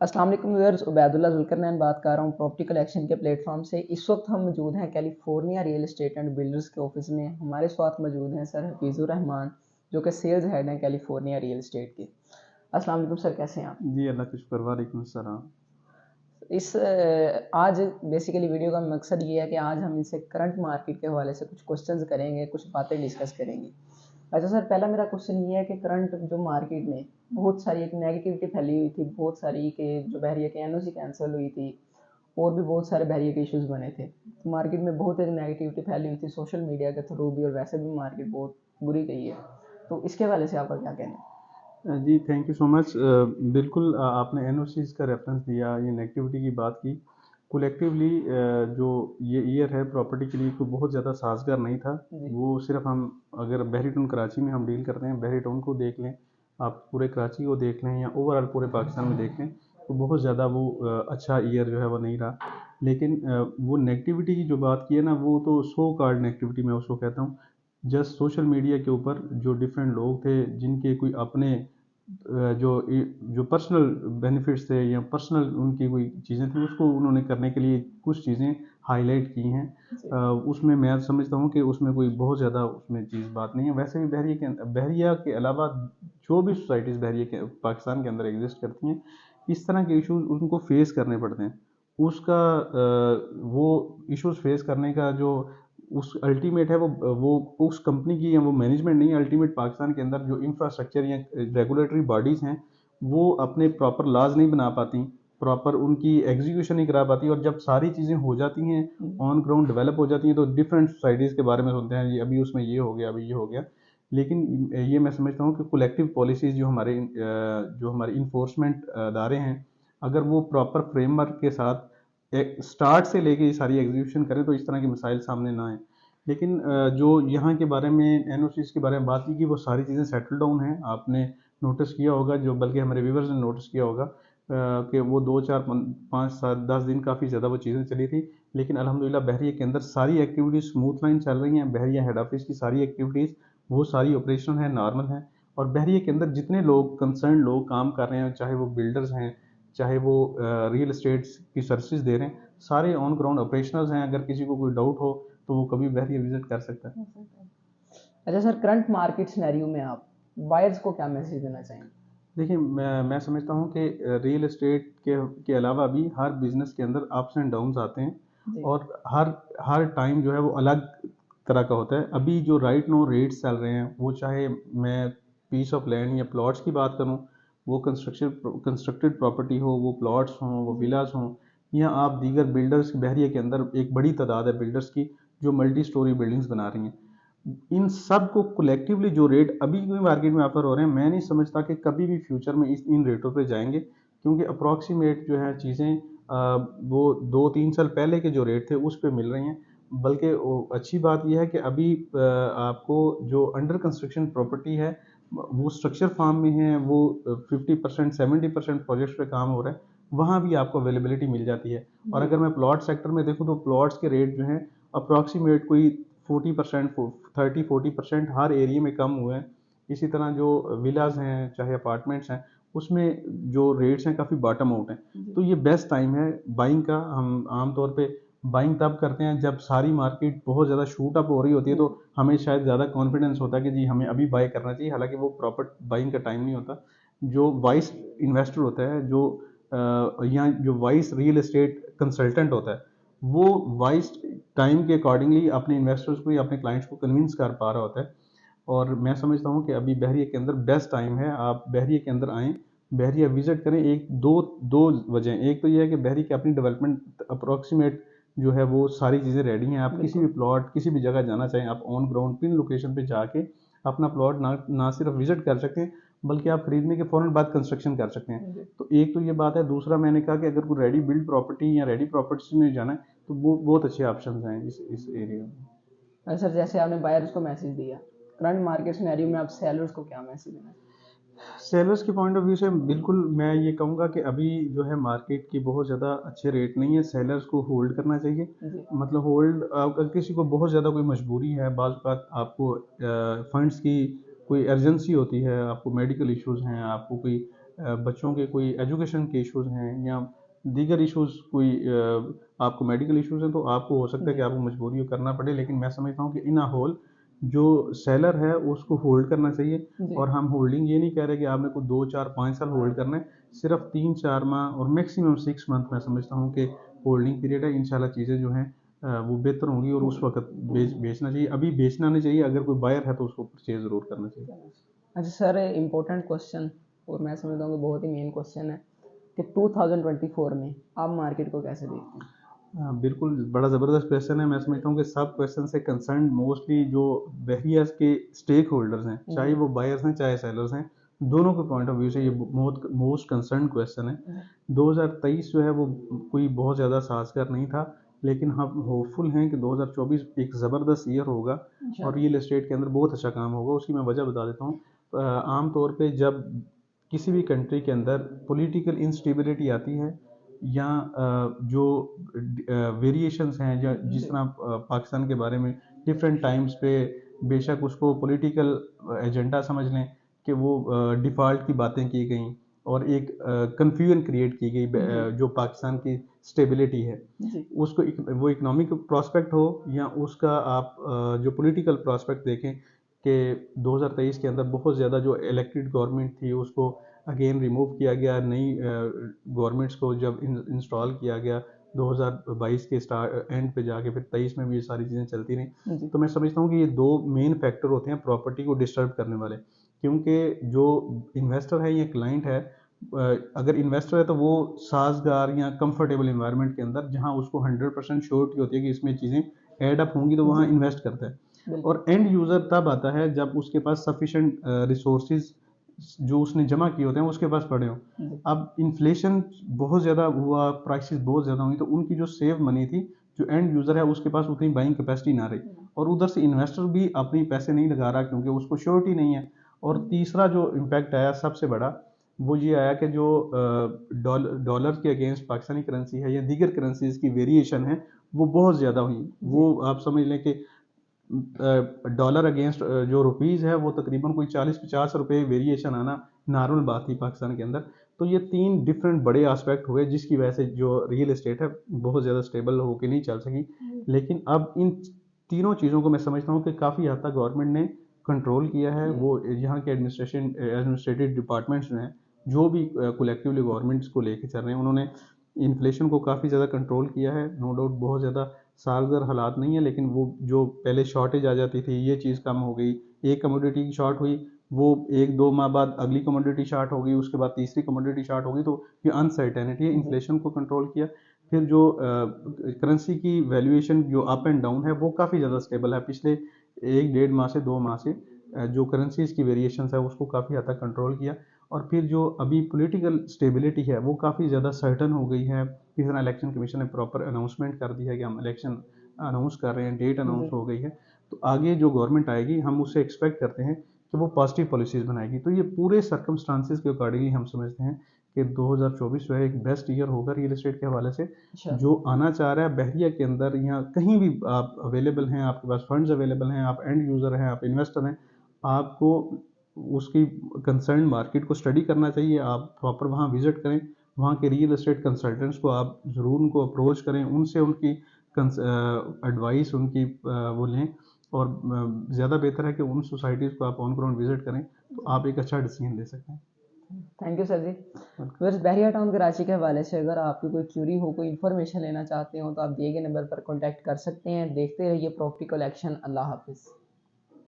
अस्सलाम वालेकुम व्यूअर्स, उबैदुल्लाह जुल्करनैन बात कर रहा हूँ प्रॉपर्टी कलेक्शन के प्लेटफॉर्म से। इस वक्त हम मौजूद हैं California real estate and builders के ऑफिस में। हमारे साथ मौजूद हैं सर हफीज़ुर रहमान, जो कि सेल्स हेड हैं कैलिफोर्निया रियल एस्टेट के। अस्सलाम वालेकुम सर, कैसे हैं आप? जी, अल्लाह का शुक्र। वालेकुम सलाम। आज बेसिकली वीडियो का मकसद ये है कि आज हम इनसे करंट मार्केट के हवाले से कुछ क्वेश्चंस करेंगे, कुछ बातें डिस्कस करेंगे। अच्छा सर, पहला मेरा क्वेश्चन ये है कि करंट जो मार्केट में बहुत सारी एक नेगेटिविटी फैली हुई थी, बहुत सारी के जो बहरिया के एनओसी कैंसिल हुई थी और भी बहुत सारे बहरिया के इश्यूज बने थे, तो मार्केट में बहुत एक नेगेटिविटी फैली हुई थी सोशल मीडिया के थ्रू भी, और वैसे भी मार्केट बहुत बुरी गई है। तो इसके हवाले से आपका क्या कहना है? जी, थैंक यू सो मच। बिल्कुल, आपने एनओसीज का रेफरेंस दिया, ये नेगेटिविटी की बात की। कलेक्टिवली जो ये ईयर है प्रॉपर्टी के लिए कोई बहुत ज़्यादा साजगार नहीं था। जी। वो सिर्फ हम अगर बहरी टाउन कराची में हम डील करते हैं, बहरी टाउन को देख लें, आप पूरे कराची को देख लें या ओवरऑल पूरे पाकिस्तान में देख लें, तो बहुत ज़्यादा वो अच्छा ईयर जो है वो नहीं रहा। लेकिन वो नेगेटिविटी की जो बात की है ना, वो तो सो कॉल्ड नेगेटिविटी मैं उसको कहता हूँ। जस्ट सोशल मीडिया के ऊपर जो डिफरेंट लोग थे जिनके कोई अपने जो जो पर्सनल बेनिफिट्स थे या पर्सनल उनकी कोई चीज़ें थी, उसको उन्होंने करने के लिए कुछ चीज़ें हाईलाइट की हैं। उसमें मैं समझता हूँ कि उसमें कोई बहुत ज़्यादा उसमें चीज़ बात नहीं है। वैसे भी बहरिया के अलावा जो भी सोसाइटीज़ बहरिया के पाकिस्तान के अंदर एग्जिस्ट करती हैं, इस तरह के इश्यूज उनको फेस करने पड़ते हैं। उसका वो इश्यूज फेस करने का जो उस अल्टीमेट है वो उस कंपनी की या वो मैनेजमेंट नहीं है। अल्टीमेट पाकिस्तान के अंदर जो इंफ्रास्ट्रक्चर या रेगुलेटरी बॉडीज़ हैं, वो अपने प्रॉपर लॉज नहीं बना पाती, प्रॉपर उनकी एग्जीक्यूशन नहीं करा पाती। और जब सारी चीज़ें हो जाती हैं, ऑन ग्राउंड डेवलप हो जाती हैं, तो डिफरेंट सोसाइटीज़ के बारे में सुनते हैं, ये अभी उसमें ये हो गया, अभी ये हो गया। लेकिन ये मैं समझता हूँ कि कलेक्टिव पॉलिसीज़ जो हमारे इन्फोर्समेंट अदारे हैं, अगर वो प्रॉपर फ्रेमवर्क के साथ स्टार्ट से लेके ये सारी एग्जीक्यूशन करें, तो इस तरह के मिसाइल सामने ना आए। लेकिन जो यहाँ के बारे में एनओसीज के बारे में बात की कि वो सारी चीज़ें सेटल डाउन हैं। आपने नोटिस किया होगा, जो बल्कि हमारे व्यूवर्स ने नोटिस किया होगा, कि वो 2 4 5 7 10 दिन काफ़ी ज़्यादा वो चीज़ें चली थी। लेकिन अल्हम्दुलिल्लाह बहरिया के अंदर सारी एक्टिविटीज़ स्मूथ लाइन चल रही हैं। बहरिया हेड ऑफिस की सारी एक्टिविटीज़ वो सारी ऑपरेशनल है, नॉर्मल है। और बहरिया के अंदर जितने लोग कंसर्न लोग काम कर रहे हैं, चाहे वो बिल्डर्स हैं, चाहे वो रियल एस्टेट्स की सर्विसेज दे रहे हैं, सारे ऑन ग्राउंड ऑपरेशनल्स हैं। अगर किसी को कोई डाउट हो तो वो कभी बहरिया विजिट कर सकता है। अच्छा सर, करंट मार्केट सिनेरियो में आप बायर्स को क्या मैसेज देना चाहेंगे? देखिए, मैं समझता हूँ कि रियल एस्टेट के अलावा भी हर बिजनेस के अंदर अप्स एंड डाउन्स आते हैं। जी। और हर हर टाइम जो है वो अलग तरह का होता है। अभी जो राइट नो रेट्स चल रहे हैं, वो चाहे मैं पीस ऑफ लैंड या प्लॉट्स की बात करूँ, वो कंस्ट्रक्टेड प्रॉपर्टी हो, वो प्लॉट्स हों, वो विलास हों, या आप दीगर बिल्डर्स, बहरिया के अंदर एक बड़ी तादाद है बिल्डर्स की जो मल्टी स्टोरी बिल्डिंग्स बना रही हैं। इन सब को कलेक्टिवली जो रेट अभी भी मार्केट में ऑफर हो रहे हैं, मैं नहीं समझता कि कभी भी फ्यूचर में इन रेटों पे जाएंगे। क्योंकि अप्रॉक्सीमेट जो है चीज़ें वो 2 3 साल पहले के जो रेट थे उस पे मिल रही हैं। बल्कि अच्छी बात यह है कि अभी आपको जो अंडर कंस्ट्रक्शन प्रॉपर्टी है, वो स्ट्रक्चर फार्म में है, वो 50% 70% प्रोजेक्ट्स पे काम हो रहा है, वहाँ भी आपको अवेलेबिलिटी मिल जाती है। और अगर मैं प्लॉट सेक्टर में देखूँ, तो प्लॉट्स के रेट जो हैं अप्रॉक्सीमेट कोई 40% 30 40% हर एरिया में कम हुए हैं। इसी तरह जो विलाज हैं, चाहे अपार्टमेंट्स हैं, उसमें जो रेट्स हैं काफ़ी बॉटम आउट हैं। तो ये बेस्ट टाइम है बाइंग का। हम आमतौर पे बाइंग तब करते हैं जब सारी मार्केट बहुत ज़्यादा शूट अप हो रही होती है, तो हमें शायद ज़्यादा कॉन्फिडेंस होता है कि जी हमें अभी बाय करना चाहिए। हालांकि वो प्रॉपर बाइंग का टाइम नहीं होता। जो वाइस इन्वेस्टर होता है, या जो वाइस रियल एस्टेट कंसल्टेंट होता है, वो वाइस टाइम के अकॉर्डिंगली अपने इन्वेस्टर्स को या अपने क्लाइंट्स को कन्विंस कर पा रहा होता है। और मैं समझता हूँ कि अभी बहरिया के अंदर बेस्ट टाइम है, आप बहरिया के अंदर आएँ, बहरिया विजिट करें। एक दो दो वजह, एक तो ये है कि बहरिया की अपनी डेवलपमेंट अप्रोक्सीमेट जो है वो सारी चीज़ें रेडी हैं। आप किसी भी प्लॉट, किसी भी जगह जाना चाहें, आप ऑन ग्राउंड पिन लोकेशन पे जाके अपना प्लॉट ना सिर्फ विजिट कर सकते हैं, बल्कि आप खरीदने के फ़ौरन बाद कंस्ट्रक्शन कर सकते हैं। तो एक तो ये बात है। दूसरा, मैंने कहा कि अगर कोई रेडी बिल्ड प्रॉपर्टी या रेडी प्रॉपर्टीज में जाना है, तो वो बहुत अच्छे ऑप्शन हैं इस एरिया में। अच्छा सर, जैसे आपने बायर्स को मैसेज दिया, करंट मार्केट सिनेरियो में आप सेलर्स को क्या मैसेज देना चाहेंगे? सेलर्स के पॉइंट ऑफ व्यू से बिल्कुल मैं ये कहूँगा कि अभी जो है मार्केट की बहुत ज़्यादा अच्छे रेट नहीं है। सेलर्स को होल्ड करना चाहिए। जी। मतलब होल्ड, अगर किसी को बहुत ज़्यादा कोई मजबूरी है, बाज़ बात आपको फंड्स की कोई अर्जेंसी होती है, आपको मेडिकल इश्यूज़ हैं, आपको कोई बच्चों के कोई एजुकेशन के इश्यूज़ हैं या दीगर इश्यूज़ कोई आपको मेडिकल इश्यूज़ हैं, तो आपको हो सकता है कि जी आपको मजबूरी में करना पड़े। लेकिन मैं समझता हूँ कि इन अ होल जो सेलर है उसको होल्ड करना चाहिए। जी और हम होल्डिंग ये नहीं कह रहे कि आपने कोई 2, 4, 5 साल होल्ड करना है, सिर्फ 3-4 माह और मैक्सिमम 6 मंथ मैं समझता हूँ कि होल्डिंग पीरियड है। इंशाल्लाह चीज़ें जो हैं वो बेहतर होंगी और उस वक्त बेचना चाहिए। अभी बेचना नहीं चाहिए, अगर कोई बायर है तो उसको परचेज ज़रूर करना चाहिए। अच्छा सर, इम्पोर्टेंट क्वेश्चन और मैं समझता हूँ कि बहुत ही मेन क्वेश्चन है कि 2024 में आप मार्केट को कैसे देखते हैं? बिल्कुल बड़ा ज़बरदस्त क्वेश्चन है। मैं समझता हूँ कि सब क्वेश्चन से कंसर्न मोस्टली जो वेरियस के स्टेक होल्डर्स हैं, चाहे जी वो बायर्स हैं चाहे सेलर्स हैं, दोनों के पॉइंट ऑफ व्यू से ये मोस्ट कंसर्न क्वेश्चन है। जी 2023 जो है वो कोई बहुत ज़्यादा साजगार नहीं था, लेकिन हम होपफुल हैं कि 2024 एक ज़बरदस्त ईयर होगा और इंशाल्लाह। रियल एस्टेट के अंदर बहुत अच्छा काम होगा। उसकी मैं वजह बता देता हूँ। आम तौर पे जब किसी भी कंट्री के अंदर पॉलिटिकल इंस्टेबिलिटी आती है या जो वेरिएशंस हैं, या जिस जी तरह पाकिस्तान के बारे में डिफरेंट टाइम्स पे बेशक उसको पॉलिटिकल एजेंडा समझ लें कि वो डिफ़ॉल्ट की बातें की गई और एक कन्फ्यूजन क्रिएट की गई जी जो पाकिस्तान की स्टेबिलिटी है जी उसको वो इकोनॉमिक प्रॉस्पेक्ट हो या उसका आप जो पॉलिटिकल प्रॉस्पेक्ट देखें कि 2023 के अंदर बहुत ज़्यादा जो इलेक्टेड गवर्नमेंट थी उसको अगेन रिमूव किया गया, नई गवर्नमेंट्स को जब इंस्टॉल किया गया 2022 के स्टार्ट एंड पे जाके, फिर 23 में भी ये सारी चीज़ें चलती रहीं। जी तो मैं समझता हूँ कि ये दो मेन फैक्टर होते हैं प्रॉपर्टी को डिस्टर्ब करने वाले, क्योंकि जो इन्वेस्टर है या क्लाइंट है, अगर इन्वेस्टर है तो वो साजगार या कंफर्टेबल इन्वायरमेंट के अंदर जहाँ उसको 100% श्योरिटी होती है कि इसमें चीज़ें एड अप होंगी, तो वहाँ जी इन्वेस्ट करता है। बिल्कुल और एंड यूज़र तब आता है जब उसके पास सफिशेंट रिसोर्सेज जो उसने जमा किए होते हैं उसके पास पड़े हों। जी अब इन्फ्लेशन बहुत ज़्यादा हुआ, प्राइसेस बहुत ज़्यादा हुई, तो उनकी जो सेव मनी थी, जो एंड यूज़र है उसके पास उतनी बाइंग कैपेसिटी ना रही, और उधर से इन्वेस्टर भी अपनी पैसे नहीं लगा रहा क्योंकि उसको श्योरिटी नहीं है। और तीसरा जो इम्पैक्ट आया सबसे बड़ा, वो ये आया कि जो डॉलर के अगेंस्ट पाकिस्तानी करेंसी है या दीगर करेंसीज की वेरिएशन है वो बहुत ज़्यादा हुई। जी वो आप समझ लें कि डॉलर अगेंस्ट जो रुपीज़ है वो तकरीबन कोई 40-50 रुपए वेरिएशन आना नॉर्मल बात थी पाकिस्तान के अंदर। तो ये 3 डिफरेंट बड़े एस्पेक्ट हुए जिसकी वजह से जो रियल एस्टेट है बहुत ज़्यादा स्टेबल होके नहीं चल सकी। लेकिन अब इन तीनों चीज़ों को मैं समझता हूँ कि काफ़ी हद तक गवर्नमेंट ने कंट्रोल किया है। वो यहाँ के एडमिनिस्ट्रेटिव डिपार्टमेंट्स जो हैं, जो भी कलेक्टिवली गवर्नमेंट्स को लेके चल रहे हैं, उन्होंने इन्फ्लेशन को काफ़ी ज़्यादा कंट्रोल किया है। नो डाउट बहुत ज़्यादा सालगर हालात नहीं है, लेकिन वो जो पहले शॉर्टेज आ जाती थी ये चीज़ कम हो गई। एक कमोडिटी की शॉर्ट हुई, वो 1-2 माह बाद अगली कमोडिटी शॉर्ट हो गई, उसके बाद तीसरी कमोडिटी शॉर्ट हो गई। तो ये अनसर्टेनिटी है, जी इन्फ्लेशन को कंट्रोल किया। फिर जो करेंसी की वैल्यूएशन जो अप एंड डाउन है वो काफ़ी ज़्यादा स्टेबल है। पिछले 1-1.5 माह से 2 माह से जो करेंसीज की वेरिएशंस है उसको काफ़ी हद तक कंट्रोल किया। और फिर जो अभी पॉलिटिकल स्टेबिलिटी है वो काफ़ी ज़्यादा सर्टन हो गई है। इस तरह इलेक्शन कमीशन ने प्रॉपर अनाउंसमेंट कर दी है कि हम इलेक्शन अनाउंस कर रहे हैं, डेट अनाउंस जी हो गई है। तो आगे जो गवर्नमेंट आएगी हम उससे एक्सपेक्ट करते हैं कि वो पॉजिटिव पॉलिसीज़ बनाएगी। तो ये पूरे सर्कमस्टांसिस के अकॉर्डिंगली हम समझते हैं कि 2024 जो है एक बेस्ट ईयर होगा रियल एस्टेट के हवाले से। इंशाल्लाह। जो आना चाह रहा है बहरिया के अंदर या कहीं भी आप अवेलेबल हैं, आपके पास फंड्स अवेलेबल हैं, आप एंड यूज़र हैं, आप इन्वेस्टर हैं, आपको उसकी कंसर्न मार्केट को स्टडी करना चाहिए। आप प्रॉपर वहाँ विजिट करें, वहाँ के रियल एस्टेट कंसल्टेंट्स को आप ज़रूर उनको अप्रोच करें, उनसे उनकी एडवाइस उनकी वो लें। और ज़्यादा बेहतर है कि उन सोसाइटीज़ को आप ऑन ग्राउंड विजिट करें, तो आप एक अच्छा डिसीजन ले सकते हैं। थैंक यू सर जी। बस बहरिया टाउन कराची के हवाले से अगर आपकी कोई क्यूरी हो, कोई इन्फॉर्मेशन लेना चाहते हो, तो आप दिए गए नंबर पर कॉन्टैक्ट कर सकते हैं। देखते रहिए प्रॉपर्टी कलेक्शन। अल्लाह हाफिज़।